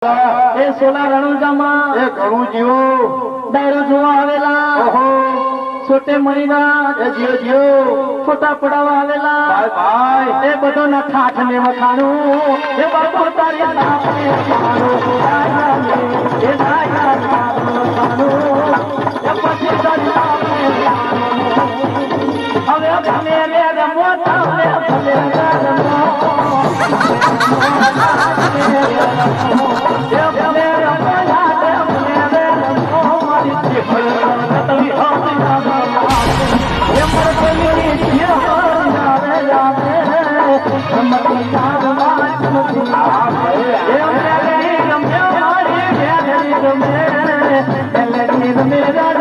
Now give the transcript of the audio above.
એ સોલા રણુજામાં એ ઘણું જીવો દાયરો જોવા આવેલા ઓહો છોટે મણીના એ જીવો જીવો ફોટા પડાવવા આવેલા ભાઈ એ બધો ના ઠાઠ ને વખાણું એ બાપુ તારી ઠાઠ ને વખાણું એ દાયરા ઠાઠ ને વખાણું એ પછી તારી ઠાઠ ને વખાણું હવે તમે રે રમો તમે ભલે રમો मेरा